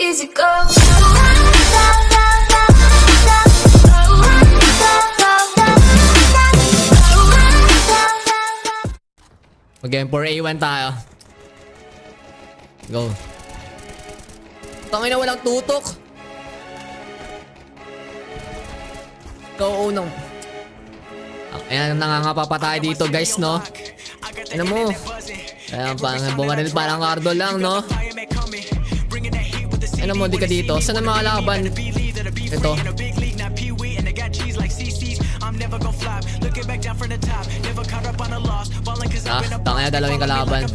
easy go. Mag-M4A1 tayo. Go. Tangina, walang tutok. Go, unang. Ayan, nangangapa pa tayo dito, guys, no? Ano mo? Ayan, bumaril parang Cardo lang, no? Ano mo, di ka dito? Saan ang mga laban? Ito. Tangina, dalawang kalaban.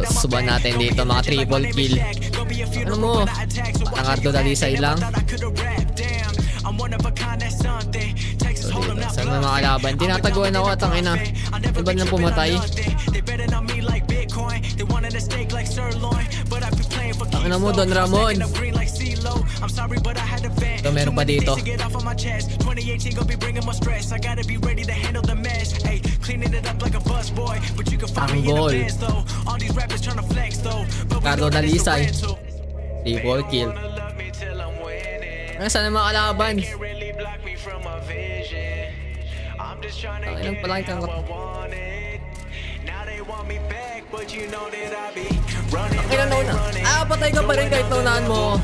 Subuhan natin dito, mga triple kill. Ano mo? Parang Cardo dalisay lang. Saan may mga kalaban? Tinataguan ako, tangina. Iba na pumatay. Tangina mo, Don Ramon. Ito, meron pa dito. Tanggol. Cardo dalisay. Triple kill. Saan ang mga kalaban? Ilang pala kang ilan na una? Patay ka pa rin kahit naunahan mo.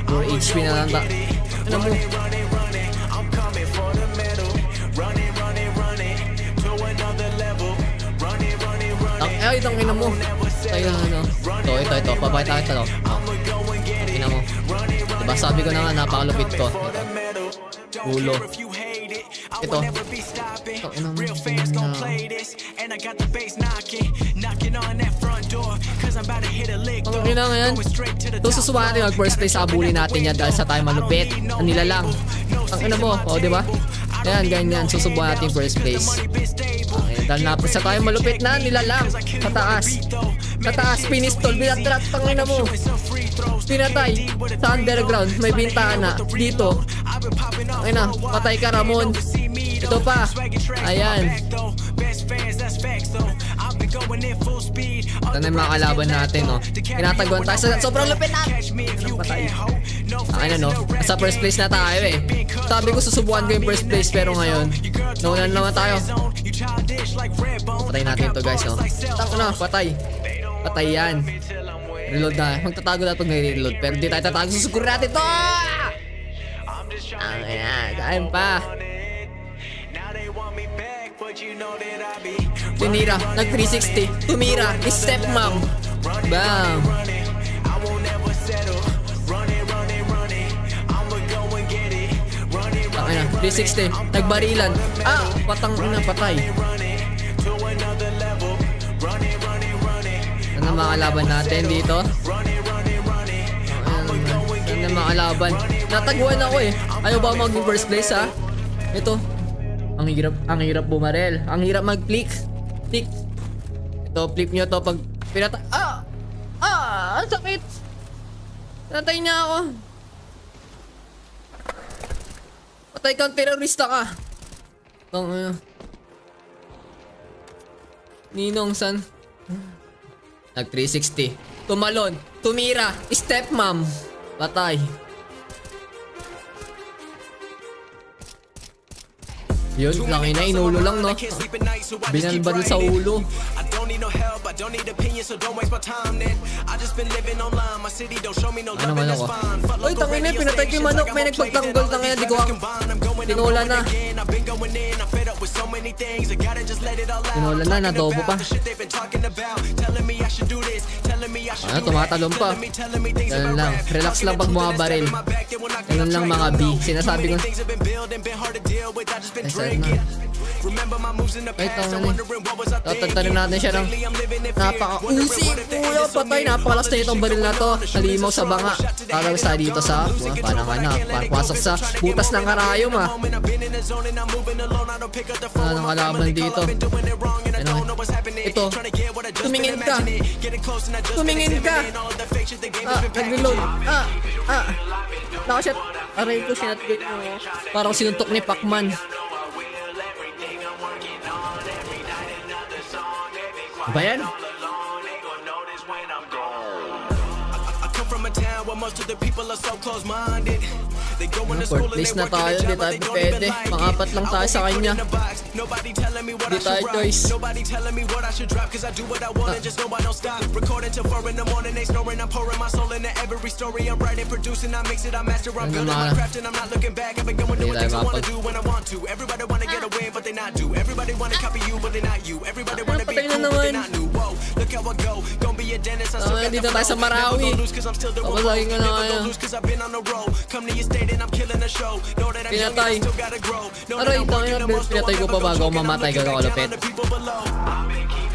4 HP na lang ta. Ano mo? Ay, itong ina mo. Tayo na ano. Ito. Papakita kita to. Ina mo. Diba sabi ko na nga, napakalupit ko. Ulo. Ito. Ito, ina mo. Ang ina nga yan. Ito, susubukan natin mag-first place. Abulin natin yan dahil sa tayo malupit. Ang nila lang. Ang ina mo. O, diba? Ayan, ganyan. Susubukan natin first place. Dahil napos sa tayo malupit na nilalang. Sa taas. Sa taas, pinistol. Binatrat. Tangina mo. Pinatay. Sa underground. May bintana. Dito. Tangina. Patay ka, Ramon. Ito pa. Ayan. Ito na yung mga kalaban natin, no? Tinataguan tayo sa sobrang lupit na. Patay. Ayan na, no? Sa first place na tayo, eh. Sabi ko susubukan ko yung first place, pero ngayon nauna naman tayo. Patay natin ito, guys, no? Tangina, patay. Patay yan. Reload na. Magtatago na pag nare-reload. Pero di tayo tatago. Susugurin natin ito. Ayan. Tayo pa. Tumira. Nag-360. Tumira. Step mom. Bam. Ayan. 360. Nagbarilan. Patang ina. Patay. Ano mga kalaban natin dito? Ano mga kalaban? Nataguan ako, eh. Ayaw ba mag first place, ha? Ito. Ang hirap bumarel. Ang hirap mag-flick. Flick. Ito, flip nyo to pag pinatay. Ang sakit. Natay niya ako. Patay kang terorista ka. Ninong san? Nag 360. Tumalon. Tumira. Step mom. Patay. Yun, langina, inulo lang, no? Binalbadal sa ulo. Ano man ako? Uy, tangina, pinatay ko yung manok. May nagpagtanggol, tangina, di ko tinula na. Tinula na, nadobo pa. Ano, tumatalon pa. Ganun lang, relax lang pag bumabaril. Ganun lang mga B. Sinasabi ko. Wait, tatantanin natin siya ng napaka-usi. Kuya, patay. Napakalas na itong baril na to. Nalimaw sa banga. Parang sa dito sa parang pasok sa butas ng karayom, ha. Anong kalaban dito? Ito. Tumingin ka. Tumingin ka. Nag-reload. Nakashot. Aray ko, sinatgate mo. Parang sinuntok ni Pacman. Ba yan? Fourth place na tayo, hindi tayo pwede. Pang-apat lang tayo sa kanya. Hindi tayo choice. Patay na naman. Dito tayo sa Marawi. Papasagin ka na kaya. Pinatay. Aray, pinatay ko pa bago ako mamatay. Gagakalupit.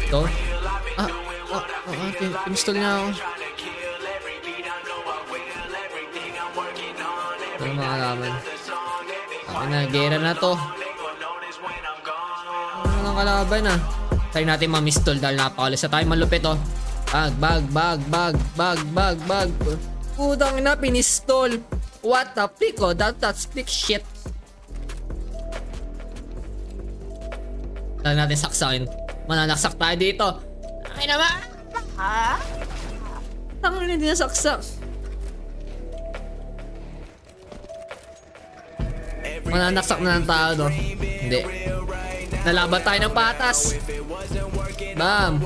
Ito. Pinistol niya ako. Ito na mga kalaban. Okay na, gera na to. Ano lang kalaban ah. Try natin mamistol dahil napakalas na tayo malupit oh. Bag. Putang ina, pinistol. What the flick oh, that's flick shit. Try natin saksakin. Mananaksak tayo dito. Ay naman. Tangan na hindi nasaksak. Mananaksak na ng tao do. Hindi. Nalaban tayo ng patas. Bam.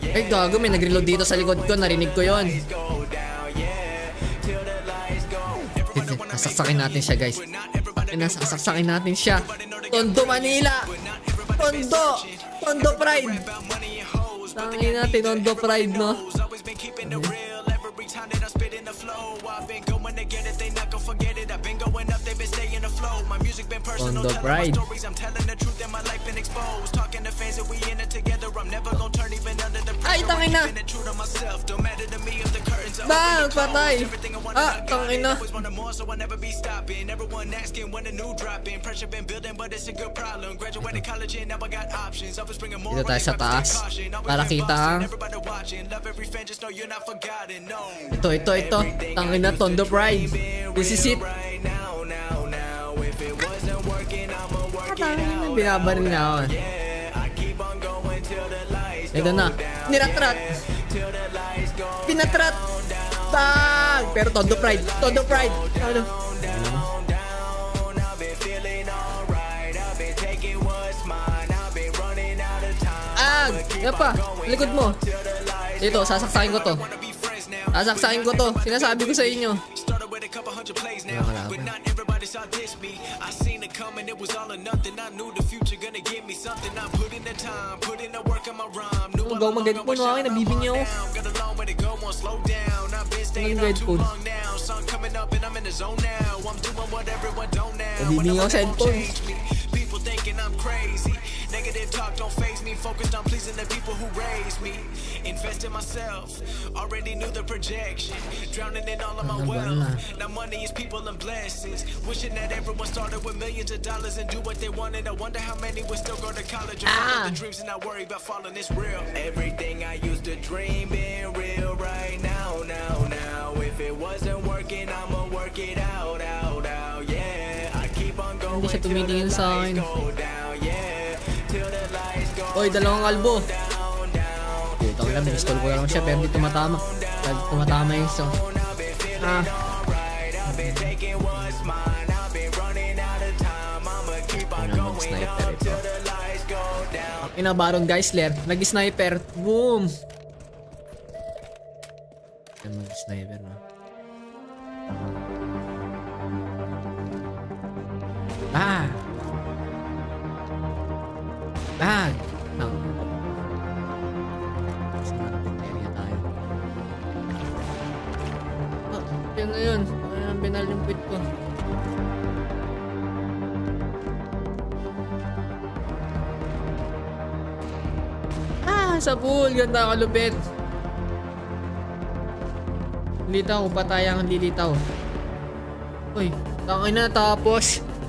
Ay gago, may nag-reload dito sa likod ko. Narinig ko yon. Nasaksakin natin siya guys. Nasaksakin natin siya. Tondo Manila. Tondo Pride. Tangin natin Tondo Pride no. Tondo Pride. Ay, tangin na. Bang, patay. Tangin na. Dito tayo sa taas para kita ang ito. Tangin na, Tondo Pride. This is it. Tangin na, binabaril na ako. Ito na. Niratrat. Pinatrat. Bang! Pero Tondo Pride. Ano? Yan pa. Likod mo. Dito, sasaksakin ko to. Sinasabi ko sa inyo. Huwag mag-guide phone. Okay, nabibing niyo ako. Mag-guide phone. Nabibing niyo ako sa headphone. Negative talk don't faze me. Focused on pleasing the people who raised me. Invest in myself. Already knew the projection. Drowning in all of my wealth. Now money is people and blessings. Wishing that everyone started with millions of dollars and do what they wanted. I wonder how many would still go to college and follow the dreams and not worry about falling. It's real. Everything I used to dream being real right now. If it wasn't working, I'ma work it out. Yeah, I keep on going. Hindi siya tumitingin sa akin. Oy, dalawang kalbo. Dito ko lang, binistol ko lang siya pero hindi tumatama. Pag tumatama yung isa. Mag-sniper ito. Baron Geisler, nag-sniper. Boom! Mag-sniper na. Bag! Yan na yun. Ayan, binal yung quit ko. Sa pool. Ganda kalupit. Lilitaw. Patayang lilitaw. Uy, tangin na tapos.